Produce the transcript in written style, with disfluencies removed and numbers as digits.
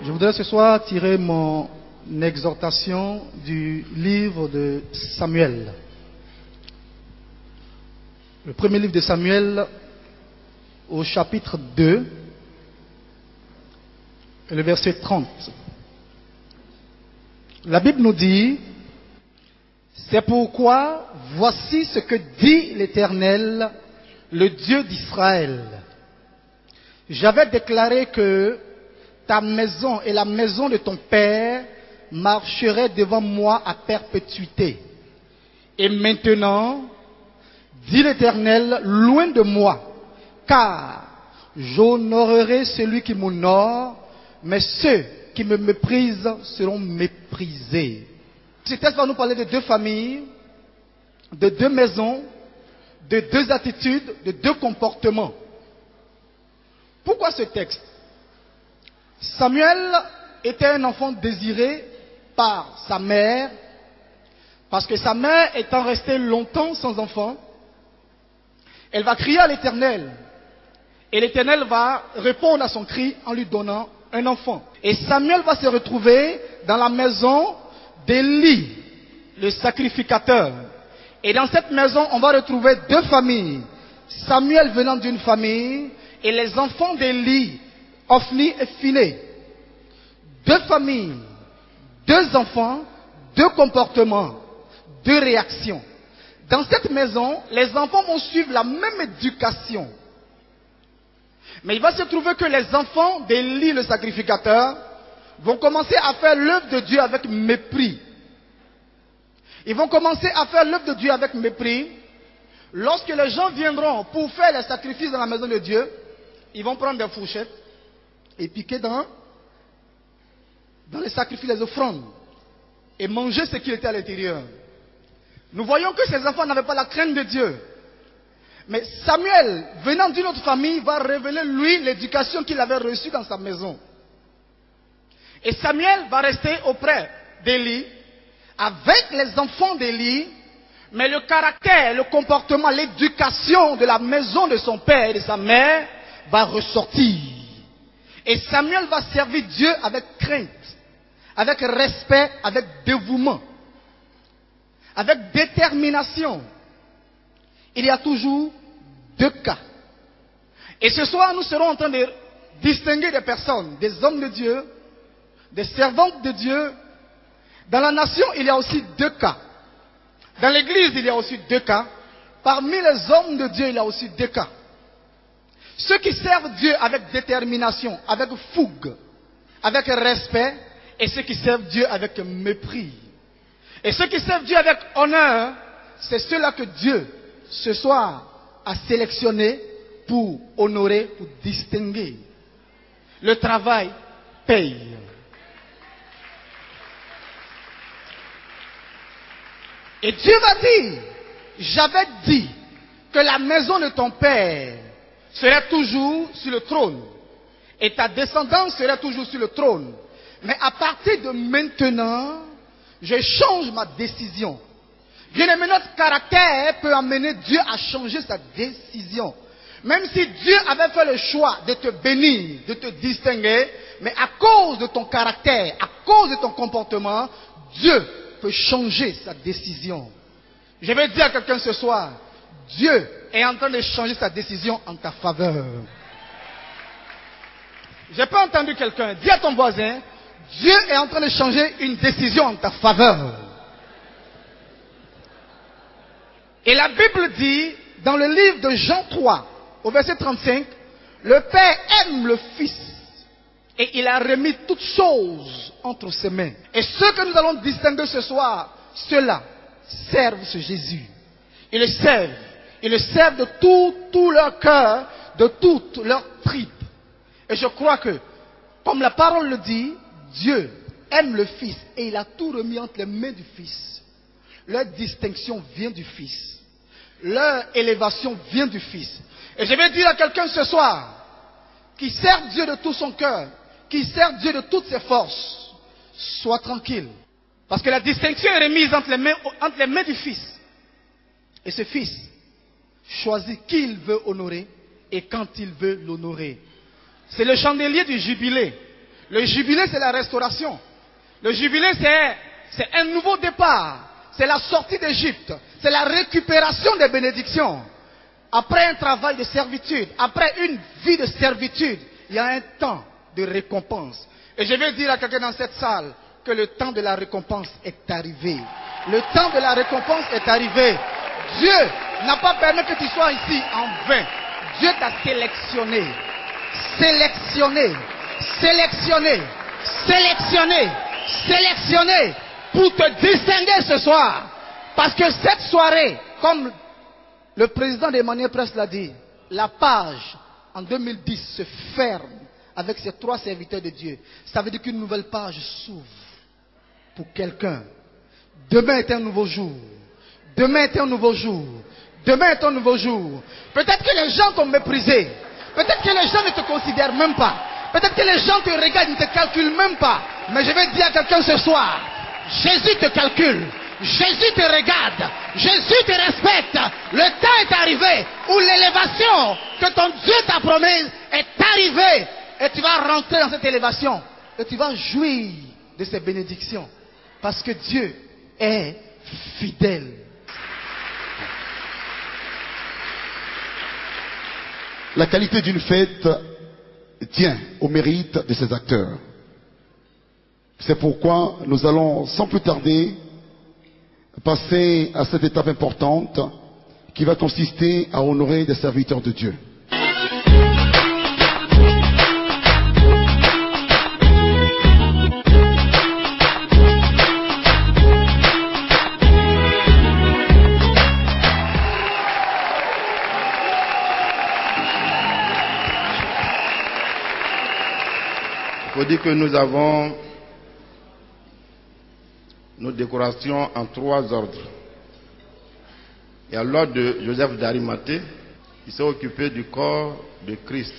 Je voudrais ce soir tirer mon exhortation du livre de Samuel. Le premier livre de Samuel au chapitre 2 et le verset 30. La Bible nous dit: c'est pourquoi voici ce que dit l'Éternel, le Dieu d'Israël. J'avais déclaré que ta maison et la maison de ton père marcheraient devant moi à perpétuité. Et maintenant, dit l'Éternel, loin de moi, car j'honorerai celui qui m'honore, mais ceux qui me méprisent seront méprisés. Ce texte va nous parler de deux familles, de deux maisons, de deux attitudes, de deux comportements. Pourquoi ce texte? Samuel était un enfant désiré par sa mère, parce que sa mère étant restée longtemps sans enfant, elle va crier à l'Éternel, et l'Éternel va répondre à son cri en lui donnant un enfant. Et Samuel va se retrouver dans la maison d'Élie, le sacrificateur. Et dans cette maison, on va retrouver deux familles. Samuel venant d'une famille, et les enfants d'Élie, Ophni et Phiné. Deux familles, deux enfants, deux comportements, deux réactions. Dans cette maison, les enfants vont suivre la même éducation. Mais il va se trouver que les enfants d'Élie, le sacrificateur, vont commencer à faire l'œuvre de Dieu avec mépris. Ils vont commencer à faire l'œuvre de Dieu avec mépris. Lorsque les gens viendront pour faire les sacrifices dans la maison de Dieu, ils vont prendre des fourchettes et piquer dans les sacrifices, les offrandes, et manger ce qui était à l'intérieur. Nous voyons que ces enfants n'avaient pas la crainte de Dieu. Mais Samuel, venant d'une autre famille, va révéler lui l'éducation qu'il avait reçue dans sa maison. Et Samuel va rester auprès d'Élie, avec les enfants d'Élie, mais le caractère, le comportement, l'éducation de la maison de son père et de sa mère va ressortir. Et Samuel va servir Dieu avec crainte, avec respect, avec dévouement, avec détermination. Il y a toujours deux cas. Et ce soir, nous serons en train de distinguer des personnes, des hommes de Dieu, des servantes de Dieu. Dans la nation, il y a aussi deux cas. Dans l'église, il y a aussi deux cas. Parmi les hommes de Dieu, il y a aussi deux cas. Ceux qui servent Dieu avec détermination, avec fougue, avec respect, et ceux qui servent Dieu avec mépris. Et ceux qui servent Dieu avec honneur, c'est ceux-là que Dieu, ce soir, a sélectionnés pour honorer, pour distinguer. Le travail paye. Et Dieu va dire, j'avais dit que la maison de ton père serait toujours sur le trône, et ta descendance serait toujours sur le trône. Mais à partir de maintenant, je change ma décision. Bien-aimé, notre caractère peut amener Dieu à changer sa décision. Même si Dieu avait fait le choix de te bénir, de te distinguer, mais à cause de ton caractère, à cause de ton comportement, Dieu peut changer sa décision. Je vais dire à quelqu'un ce soir, Dieu est en train de changer sa décision en ta faveur. J'ai pas entendu quelqu'un. Dis à ton voisin, Dieu est en train de changer une décision en ta faveur. Et la Bible dit, dans le livre de Jean 3, au verset 35, le Père aime le Fils et il a remis toutes choses entre ses mains. Et ceux que nous allons distinguer ce soir, ceux-là servent ce Jésus. Ils le servent de tout leur cœur, de toute leur tripe. Et je crois que, comme la parole le dit, Dieu aime le Fils et il a tout remis entre les mains du Fils. Leur distinction vient du Fils. Leur élévation vient du Fils. Et je vais dire à quelqu'un ce soir, qui sert Dieu de tout son cœur, qui sert Dieu de toutes ses forces, sois tranquille. Parce que la distinction est remise entre les mains du Fils. Et ce Fils choisit qui il veut honorer et quand il veut l'honorer. C'est le chandelier du jubilé. Le jubilé, c'est la restauration. Le jubilé, c'est un nouveau départ. C'est la sortie d'Égypte. C'est la récupération des bénédictions. Après un travail de servitude, après une vie de servitude, il y a un temps de récompense. Et je vais dire à quelqu'un dans cette salle que le temps de la récompense est arrivé. Le temps de la récompense est arrivé. Dieu n'a pas permis que tu sois ici en vain. Dieu t'a sélectionné. Sélectionné. Sélectionné. Sélectionné. Sélectionné pour te distinguer ce soir. Parce que cette soirée, comme le président d'Emmanuel Presse l'a dit, la page en 2010 se ferme avec ces 3 serviteurs de Dieu. Ça veut dire qu'une nouvelle page s'ouvre pour quelqu'un. Demain est un nouveau jour. Demain est un nouveau jour. Demain est un nouveau jour. Peut-être que les gens t'ont méprisé. Peut-être que les gens ne te considèrent même pas. Peut-être que les gens te regardent, ne te calculent même pas. Mais je vais dire à quelqu'un ce soir, Jésus te calcule. Jésus te regarde. Jésus te respecte. Le temps est arrivé où l'élévation que ton Dieu t'a promise est arrivée. Et tu vas rentrer dans cette élévation. Et tu vas jouir de ces bénédictions. Parce que Dieu est fidèle. La qualité d'une fête tient au mérite de ses acteurs. C'est pourquoi nous allons sans plus tarder passer à cette étape importante qui va consister à honorer des serviteurs de Dieu. Il faut dire que nous avons nos décorations en 3 ordres. Il y a l'ordre de Joseph d'Arimathée, qui s'est occupé du corps de Christ.